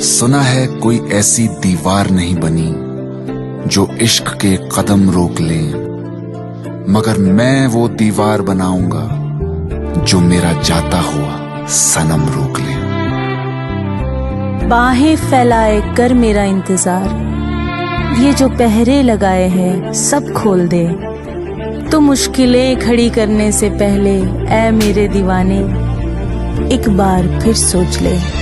सुना है कोई ऐसी दीवार नहीं बनी जो इश्क के कदम रोक ले, मगर मैं वो दीवार बनाऊंगा जो मेरा जाता हुआ सनम रोक ले। बाहें फैलाए कर मेरा इंतजार, ये जो पहरे लगाए हैं सब खोल दे। तो मुश्किलें खड़ी करने से पहले ऐ मेरे दीवाने एक बार फिर सोच ले।